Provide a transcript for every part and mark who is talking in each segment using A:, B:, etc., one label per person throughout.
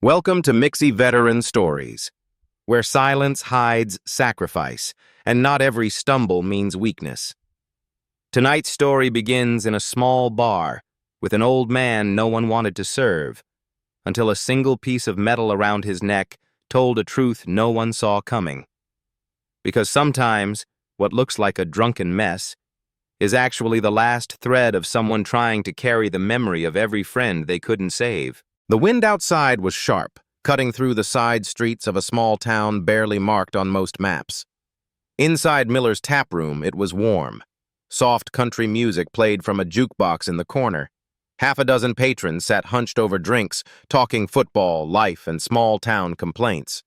A: Welcome to Mixie Veteran Stories, where silence hides sacrifice, and not every stumble means weakness. Tonight's story begins in a small bar with an old man no one wanted to serve, until a single piece of metal around his neck told a truth no one saw coming. Because sometimes what looks like a drunken mess is actually the last thread of someone trying to carry the memory of every friend they couldn't save. The wind outside was sharp, cutting through the side streets of a small town barely marked on most maps. Inside Miller's Taproom, it was warm. Soft country music played from a jukebox in the corner. Half a dozen patrons sat hunched over drinks, talking football, life, and small-town complaints.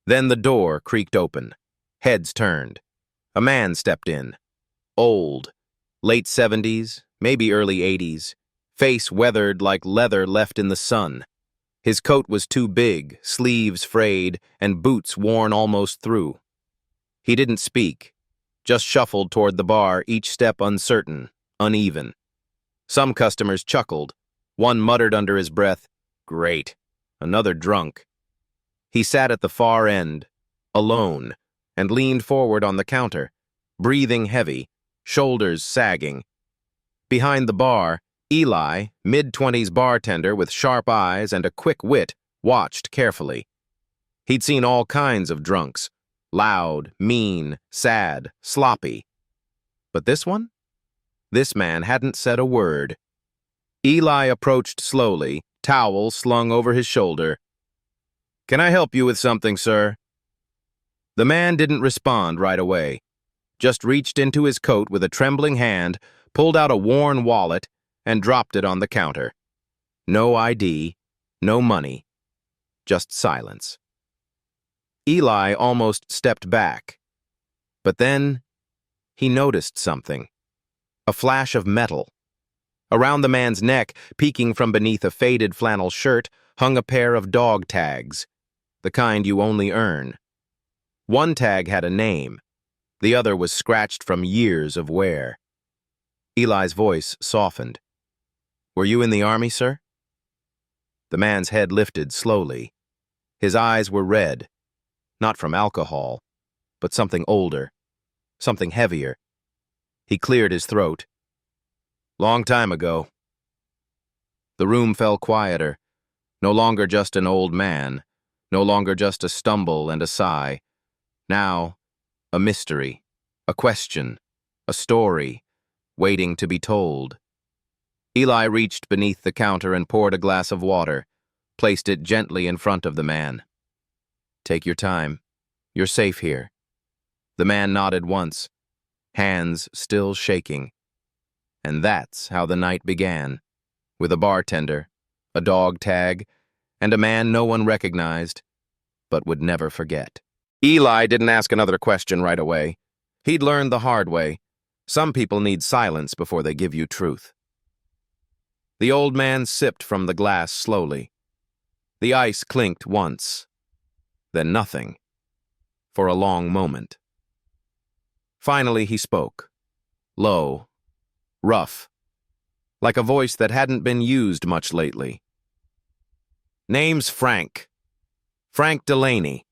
A: Then the door creaked open. Heads turned. A man stepped in. Old. Late 70s, maybe early 80s. Face weathered like leather left in the sun. His coat was too big, sleeves frayed, and boots worn almost through. He didn't speak, just shuffled toward the bar, each step uncertain, uneven. Some customers chuckled. One muttered under his breath, "Great, another drunk." He sat at the far end, alone, and leaned forward on the counter, breathing heavy, shoulders sagging. Behind the bar, Eli, mid-20s bartender with sharp eyes and a quick wit, watched carefully. He'd seen all kinds of drunks, loud, mean, sad, sloppy. But this one? This man hadn't said a word. Eli approached slowly, towel slung over his shoulder. "Can I help you with something, sir?" The man didn't respond right away, just reached into his coat with a trembling hand, pulled out a worn wallet, and dropped it on the counter. No ID, no money, just silence. Eli almost stepped back. But then he noticed something. A flash of metal. Around the man's neck, peeking from beneath a faded flannel shirt, hung a pair of dog tags, the kind you only earn. One tag had a name. The other was scratched from years of wear. Eli's voice softened. "Were you in the army, sir?" The man's head lifted slowly. His eyes were red, not from alcohol, but something older, something heavier. He cleared his throat. "Long time ago." The room fell quieter, no longer just an old man, no longer just a stumble and a sigh. Now, a mystery, a question, a story, waiting to be told. Eli reached beneath the counter and poured a glass of water, placed it gently in front of the man. "Take your time. You're safe here." The man nodded once, hands still shaking. And that's how the night began, with a bartender, a dog tag, and a man no one recognized, but would never forget. Eli didn't ask another question right away. He'd learned the hard way. Some people need silence before they give you truth. The old man sipped from the glass slowly. The ice clinked once, then nothing, for a long moment. Finally he spoke, low, rough, like a voice that hadn't been used much lately. "Name's Frank. Frank Delaney."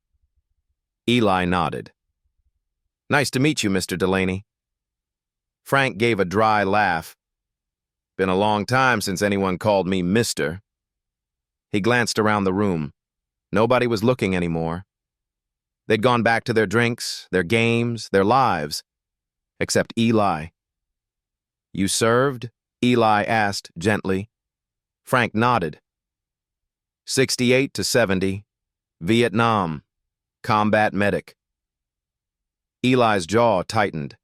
A: Eli nodded. "Nice to meet you, Mr. Delaney." Frank gave a dry laugh. "Been a long time since anyone called me Mister." He glanced around the room. Nobody was looking anymore. They'd gone back to their drinks, their games, their lives, except Eli. "You served?" Eli asked gently. Frank nodded. 68 to 70, Vietnam, combat medic. Eli's jaw tightened.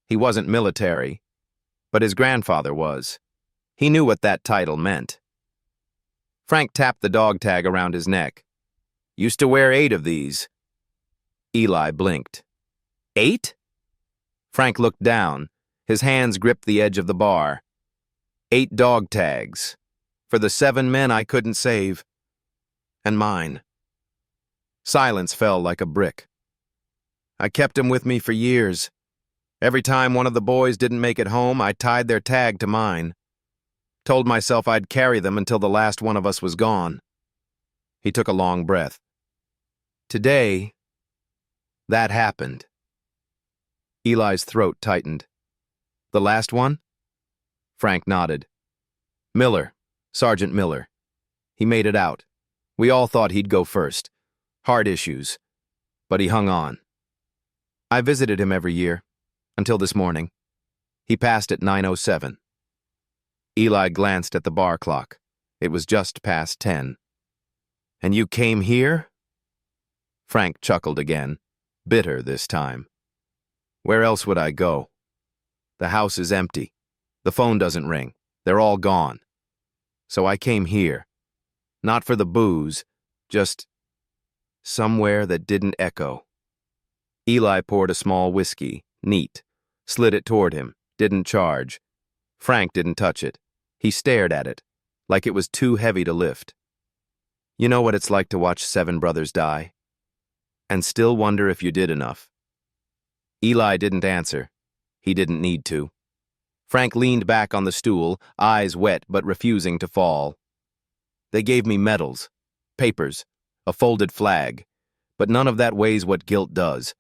A: He wasn't military, but his grandfather was. He knew what that title meant. Frank tapped the dog tag around his neck. "Used to wear 8 of these." Eli blinked. 8? Frank looked down. His hands gripped the edge of the bar. 8 dog tags. For the 7 men I couldn't save. And mine. Silence fell like a brick. "I kept 'em with me for years. Every time one of the boys didn't make it home, I tied their tag to mine. Told myself I'd carry them until the last one of us was gone." He took a long breath. Today, that happened. Eli's throat tightened. The last one? Frank nodded. Miller, Sergeant Miller. He made it out. We all thought he'd go first. Heart issues. But he hung on. I visited him every year, until this morning. He passed at 9:07. Eli glanced at the bar clock. It was just past 10. And you came here? Frank chuckled again, bitter this time. Where else would I go? The house is empty. The phone doesn't ring. They're all gone. So I came here. Not for the booze, just somewhere that didn't echo. Eli poured a small whiskey, neat, slid it toward him, didn't charge. Frank didn't touch it. He stared at it, like it was too heavy to lift. You know what it's like to watch 7 brothers die? And still wonder if you did enough. Eli didn't answer. He didn't need to. Frank leaned back on the stool, eyes wet but refusing to fall. They gave me medals, papers, a folded flag, but none of that weighs what guilt does.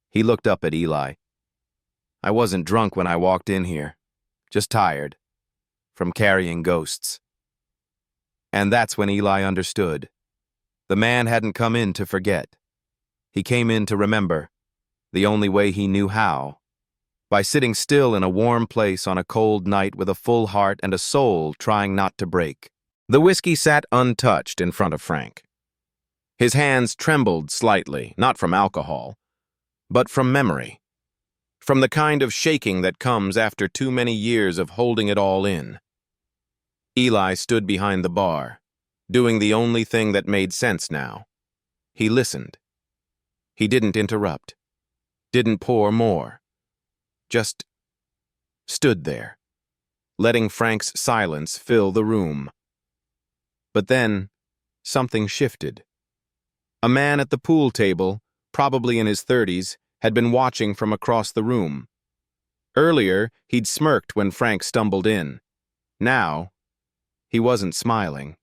A: He looked up at Eli. I wasn't drunk when I walked in here, just tired, from carrying ghosts. And that's when Eli understood. The man hadn't come in to forget. He came in to remember, the only way he knew how, by sitting still in a warm place on a cold night with a full heart and a soul trying not to break. The whiskey sat untouched in front of Frank. His hands trembled slightly, not from alcohol, but from memory, from the kind of shaking that comes after too many years of holding it all in. Eli stood behind the bar, doing the only thing that made sense now. He listened. He didn't interrupt, didn't pour more, just stood there, letting Frank's silence fill the room. But then, something shifted. A man at the pool table, probably in his 30s, had been watching from across the room. Earlier, he'd smirked when Frank stumbled in. Now, he wasn't smiling.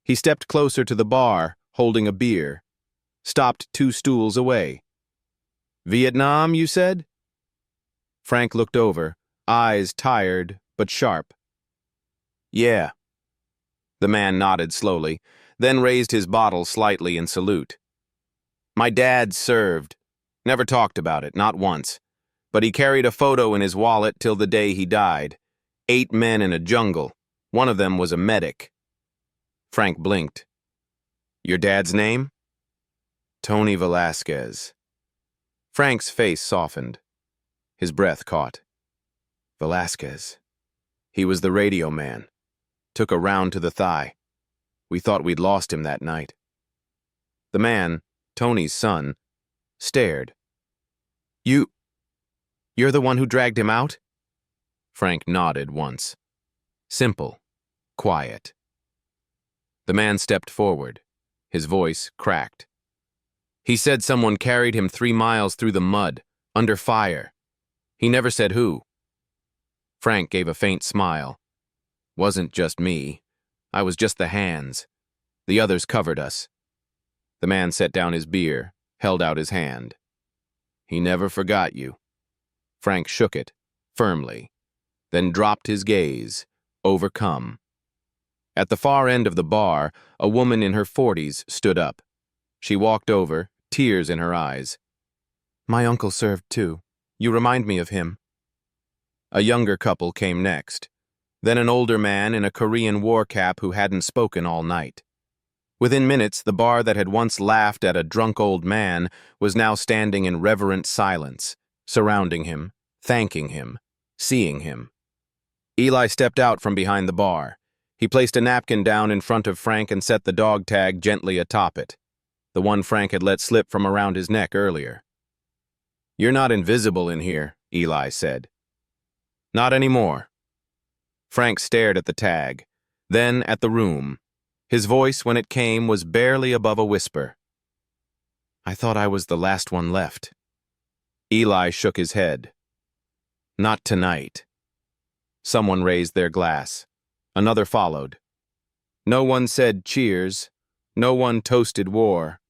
A: He stepped closer to the bar, holding a beer, stopped 2 stools away. Vietnam, you said? Frank looked over, eyes tired but sharp. Yeah. The man nodded slowly, then raised his bottle slightly in salute. My dad served. Never talked about it, not once. But he carried a photo in his wallet till the day he died. 8 men in a jungle. One of them was a medic. Frank blinked. Your dad's name? Tony Velasquez. Frank's face softened. His breath caught. Velasquez. He was the radio man. Took a round to the thigh. We thought we'd lost him that night. The man, Tony's son, stared. You're the one who dragged him out? Frank nodded once. Simple. Quiet. The man stepped forward. His voice cracked. He said someone carried him 3 miles through the mud, under fire. He never said who. Frank gave a faint smile. Wasn't just me. I was just the hands. The others covered us. The man set down his beer, held out his hand. He never forgot you. Frank shook it, firmly, then dropped his gaze, overcome. At the far end of the bar, a woman in her 40s stood up. She walked over, tears in her eyes. My uncle served too. You remind me of him. A younger couple came next, then an older man in a Korean war cap who hadn't spoken all night. Within minutes, the bar that had once laughed at a drunk old man was now standing in reverent silence, surrounding him, thanking him, seeing him. Eli stepped out from behind the bar. He placed a napkin down in front of Frank and set the dog tag gently atop it, the one Frank had let slip from around his neck earlier. You're not invisible in here, Eli said. Not anymore. Frank stared at the tag, then at the room. His voice, when it came, was barely above a whisper. I thought I was the last one left. Eli shook his head. Not tonight. Someone raised their glass. Another followed. No one said cheers, No one toasted war.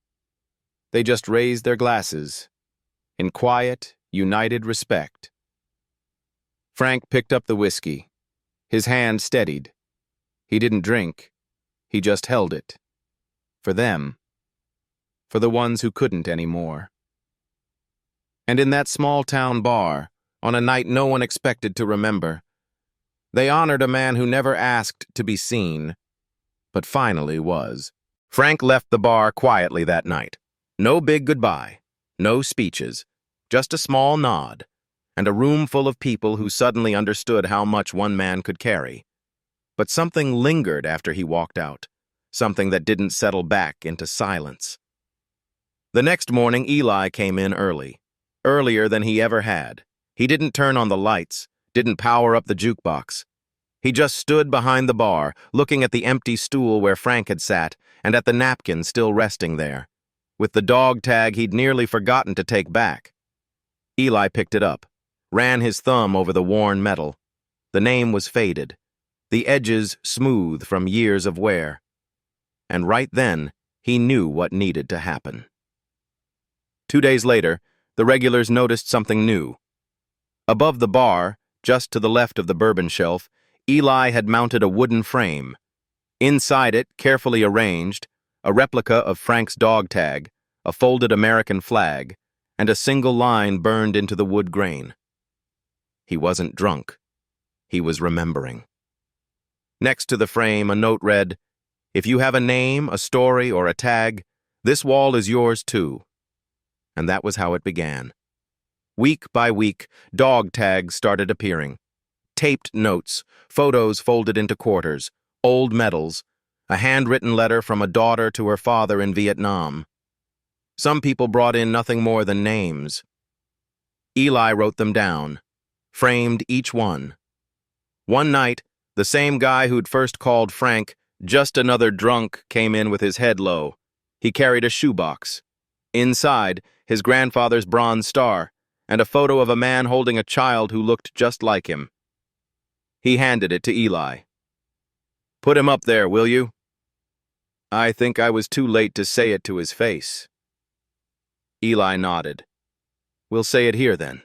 A: They just raised their glasses, in quiet, united respect. Frank picked up the whiskey. His hand steadied. He didn't drink. He just held it. For them. For the ones who couldn't anymore. And in that small-town bar, on a night no one expected to remember, they honored a man who never asked to be seen, but finally was. Frank left the bar quietly that night. No big goodbye, no speeches, just a small nod, and a room full of people who suddenly understood how much one man could carry. But something lingered after he walked out, something that didn't settle back into silence. The next morning, Eli came in early, earlier than he ever had. He didn't turn on the lights, didn't power up the jukebox. He just stood behind the bar, looking at the empty stool where Frank had sat and at the napkin still resting there, with the dog tag he'd nearly forgotten to take back. Eli picked it up, ran his thumb over the worn metal. The name was faded, the edges smooth from years of wear. And right then, he knew what needed to happen. 2 days later, the regulars noticed something new. Above the bar, just to the left of the bourbon shelf, Eli had mounted a wooden frame. Inside it, carefully arranged, a replica of Frank's dog tag, a folded American flag, and a single line burned into the wood grain. He wasn't drunk. He was remembering. Next to the frame, a note read, "If you have a name, a story, or a tag, this wall is yours too." And that was how it began. Week by week, dog tags started appearing. Taped notes, photos folded into quarters, old medals, a handwritten letter from a daughter to her father in Vietnam. Some people brought in nothing more than names. Eli wrote them down, framed each one. One night, the same guy who'd first called Frank just another drunk came in with his head low. He carried a shoebox. Inside, his grandfather's bronze star, and a photo of a man holding a child who looked just like him. He handed it to Eli. "Put him up there, will you?" I think I was too late to say it to his face. Eli nodded. "We'll say it here then."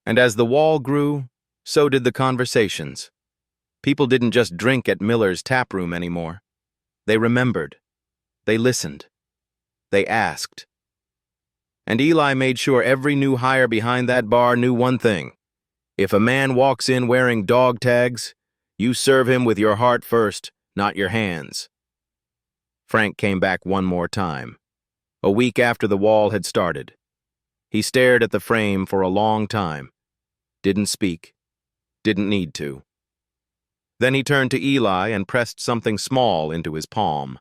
A: And as the wall grew, so did the conversations. People didn't just drink at Miller's Taproom anymore. They remembered. They listened. They asked. And Eli made sure every new hire behind that bar knew one thing. If a man walks in wearing dog tags, you serve him with your heart first, not your hands. Frank came back one more time, a week after the wall had started. He stared at the frame for a long time, didn't speak, didn't need to. Then he turned to Eli and pressed something small into his palm.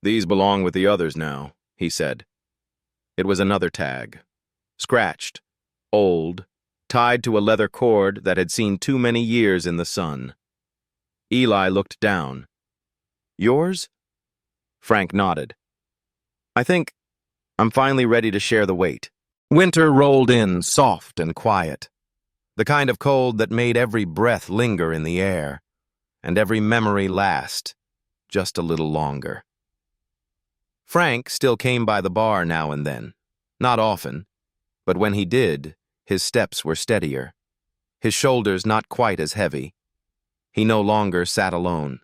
A: "These belong with the others now," he said. It was another tag, scratched, old, tied to a leather cord that had seen too many years in the sun. Eli looked down. "Yours?" Frank nodded. "I think I'm finally ready to share the weight." Winter rolled in, soft and quiet, the kind of cold that made every breath linger in the air, and every memory last just a little longer. Frank still came by the bar now and then, not often, but when he did, his steps were steadier, his shoulders not quite as heavy. He no longer sat alone.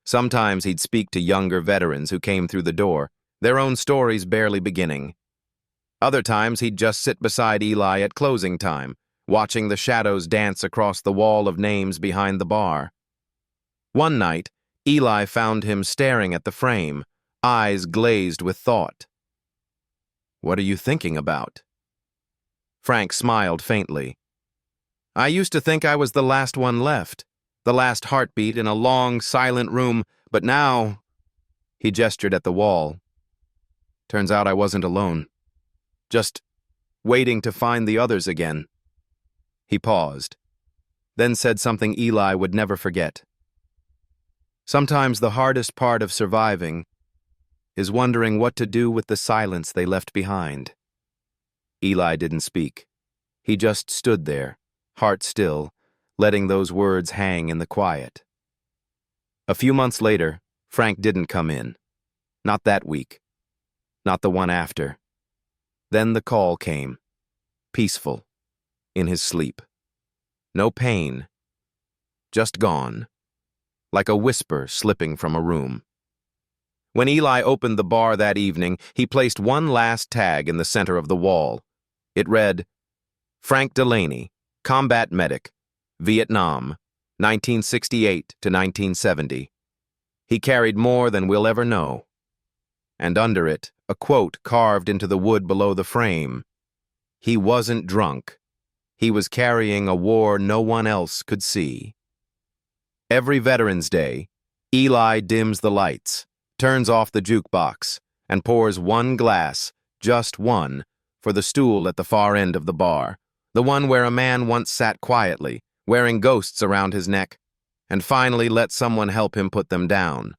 A: Sometimes he'd speak to younger veterans who came through the door, their own stories barely beginning. Other times he'd just sit beside Eli at closing time, watching the shadows dance across the wall of names behind the bar. One night, Eli found him staring at the frame, eyes glazed with thought. "What are you thinking about?" Frank smiled faintly. "I used to think I was the last one left, the last heartbeat in a long, silent room, but now—" He gestured at the wall. "Turns out I wasn't alone. Just waiting to find the others again." He paused, then said something Eli would never forget. "Sometimes the hardest part of surviving is wondering what to do with the silence they left behind." Eli didn't speak. He just stood there, heart still, letting those words hang in the quiet. A few months later, Frank didn't come in. Not that week. Not the one after. Then the call came. Peaceful. In his sleep. No pain. Just gone. Like a whisper slipping from a room. When Eli opened the bar that evening, he placed one last tag in the center of the wall. It read, Frank Delaney, combat medic, Vietnam, 1968 to 1970. He carried more than we'll ever know. And under it, a quote carved into the wood below the frame. He wasn't drunk. He was carrying a war no one else could see. Every Veterans Day, Eli dims the lights, turns off the jukebox, and pours one glass, just one, for the stool at the far end of the bar, the one where a man once sat quietly, wearing ghosts around his neck, and finally let someone help him put them down.